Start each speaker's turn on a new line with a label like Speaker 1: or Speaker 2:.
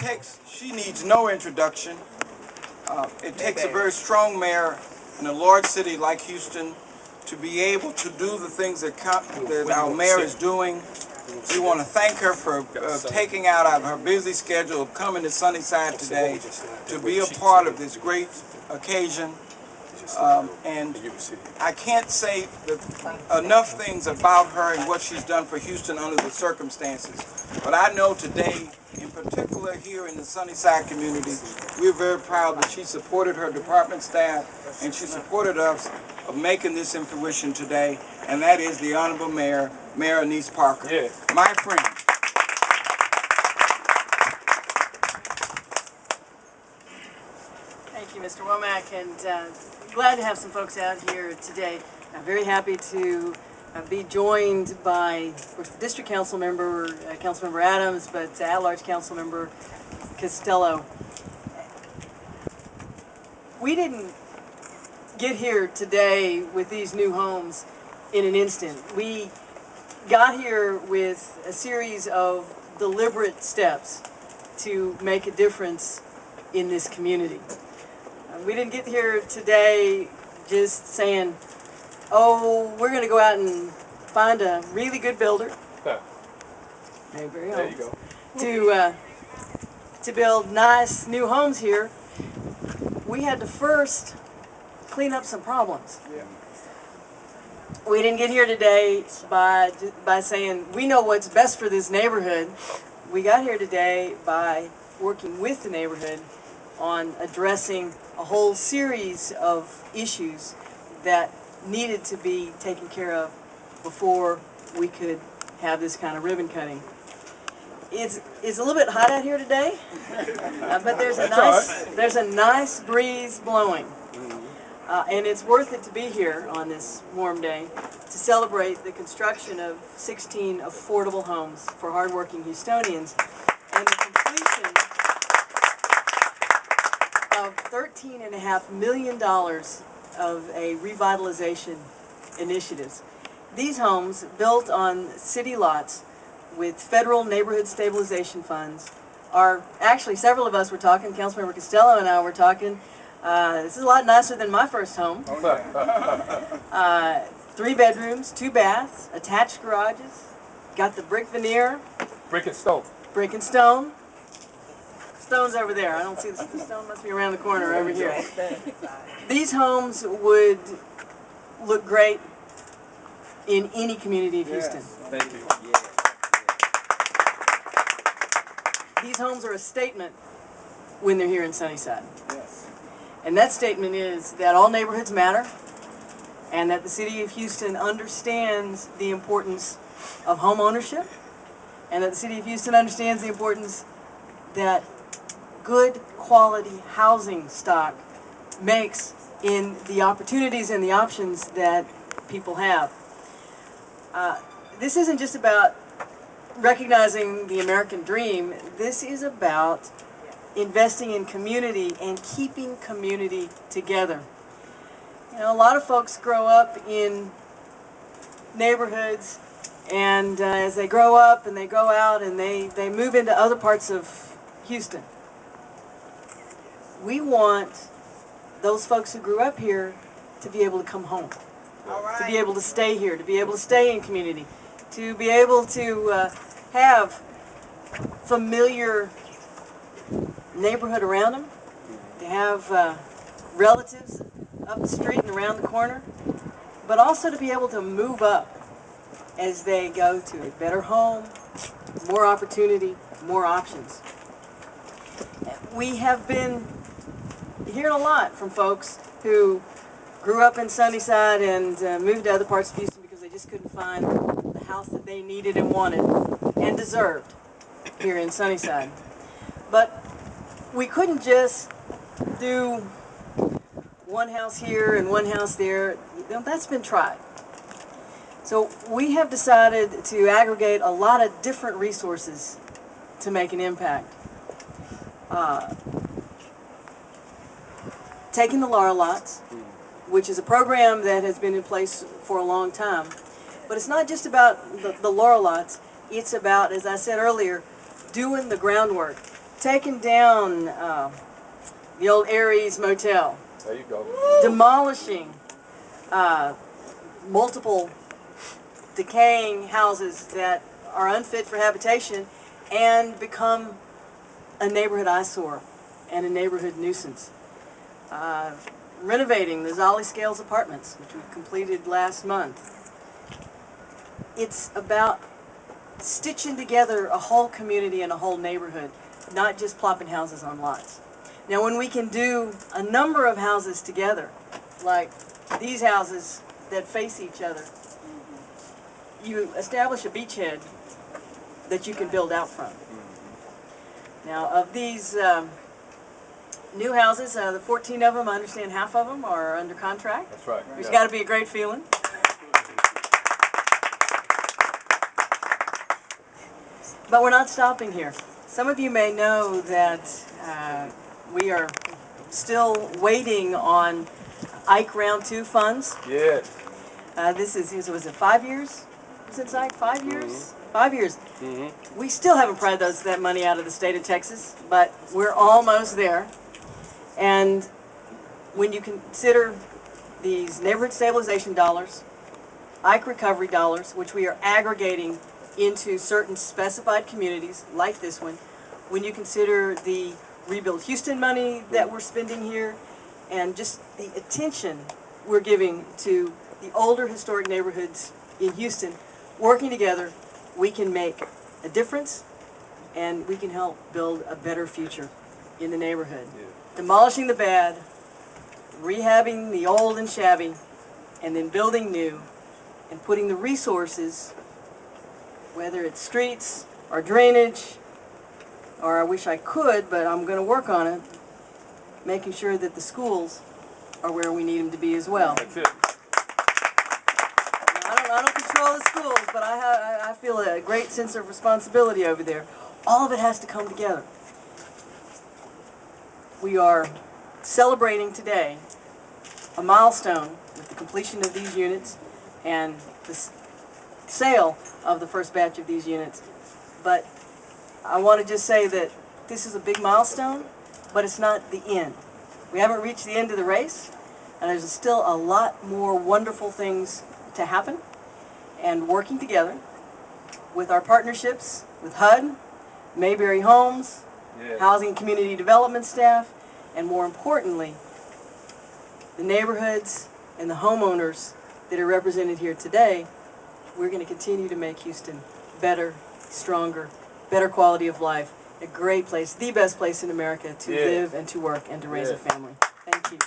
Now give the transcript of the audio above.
Speaker 1: She needs no introduction. It takes a very strong mayor in a large city like Houston to be able to do the things that our mayor is doing. We want to thank her for taking out of her busy schedule of coming to Sunnyside today to be a part of this great occasion. And I can't say enough things about her and what she's done for Houston under the circumstances. But I know today, in particular here in the Sunnyside community, we're very proud that she supported her department staff and she supported us of making this in fruition today, and that is the Honorable Mayor Anise Parker. Yeah. My friend.
Speaker 2: Thank you, Mr. Womack, and glad to have some folks out here today. I'm very happy to be joined by, of course, the District Council member, Councilmember Adams, but at-large Councilmember Costello. We didn't get here today with these new homes in an instant. We got here with a series of deliberate steps to make a difference in this community. We didn't get here today just saying, oh, we're going to go out and find a really good builder. Mayberry Homes. There you go. To build nice new homes here. We had to first clean up some problems. Yeah. We didn't get here today by saying we know what's best for this neighborhood. We got here today by working with the neighborhood on addressing a whole series of issues that needed to be taken care of before we could have this kind of ribbon cutting. It's a little bit hot out here today, but there's a nice breeze blowing. And it's worth it to be here on this warm day to celebrate the construction of 16 affordable homes for hardworking Houstonians and the completion of $13.5 million of a revitalization initiatives. These homes, built on city lots with federal neighborhood stabilization funds, are actually, several of us were talking, Councilmember Costello and I were talking, this is a lot nicer than my first home. 3 bedrooms, 2 baths, attached garages, got the brick veneer.
Speaker 3: Brick and stone.
Speaker 2: Brick and stone. Stone's over there. I don't see the stone, must be around the corner over here. These homes would look great in any community of Houston.
Speaker 3: Thank you.
Speaker 2: These homes are a statement when they're here in Sunnyside.
Speaker 1: Yes.
Speaker 2: And that statement is that all neighborhoods matter and that the city of Houston understands the importance of home ownership and that the city of Houston understands the importance that good quality housing stock makes in the opportunities and the options that people have. This isn't just about recognizing the American dream. This is about investing in community and keeping community together. You know, a lot of folks grow up in neighborhoods, and as they grow up and they go out and they move into other parts of Houston, we want those folks who grew up here to be able to come home, to be able to stay here, to be able to stay in community, to be able to have familiar neighborhood around them, to have relatives up the street and around the corner, but also to be able to move up as they go to a better home, more opportunity, more options. We have been hearing a lot from folks who grew up in Sunnyside and moved to other parts of Houston because they just couldn't find the house that they needed and wanted and deserved here in Sunnyside. But we couldn't just do one house here and one house there. You know, that's been tried. So we have decided to aggregate a lot of different resources to make an impact. Taking the Laura Lots, which is a program that has been in place for a long time. But it's not just about the Laura Lots. It's about, as I said earlier, doing the groundwork taken down the old Aries Motel.
Speaker 3: There you go.
Speaker 2: Demolishing multiple decaying houses that are unfit for habitation and become a neighborhood eyesore and a neighborhood nuisance. Renovating the Zolly Scales apartments, which we completed last month. It's about stitching together a whole community and a whole neighborhood, not just plopping houses on lots. Now, when we can do a number of houses together, like these houses that face each other, you establish a beachhead that you can build out from. Now, of these new houses, the 14 of them, I understand half of them are under contract.
Speaker 3: That's right.
Speaker 2: Which has got to be a great feeling. But we're not stopping here. Some of you may know that we are still waiting on Ike Round 2 funds.
Speaker 3: Yes.
Speaker 2: Was it 5 years since Ike? 5 years? 5 years. We still haven't pried that money out of the state of Texas, but we're almost there. And when you consider these neighborhood stabilization dollars, Ike recovery dollars, which we are aggregating into certain specified communities like this one, when you consider the Rebuild Houston money that we're spending here, and just the attention we're giving to the older historic neighborhoods in Houston, working together, we can make a difference and we can help build a better future in the neighborhood.
Speaker 3: Yeah.
Speaker 2: Demolishing the bad, rehabbing the old and shabby, and then building new, and putting the resources, whether it's streets or drainage, or I wish I could, but I'm going to work on it, making sure that the schools are where we need them to be as well.
Speaker 3: That's it.
Speaker 2: I don't control the schools, but I feel a great sense of responsibility over there. All of it has to come together. We are celebrating today a milestone with the completion of these units and the sale of the first batch of these units. But I want to just say that this is a big milestone, but it's not the end. We haven't reached the end of the race, and there's still a lot more wonderful things to happen. And working together with our partnerships with HUD, Mayberry Homes, Housing and Community Development staff, and more importantly, the neighborhoods and the homeowners that are represented here today, we're going to continue to make Houston better, stronger, better quality of life, a great place, the best place in America to live and to work and to raise a family. Thank you.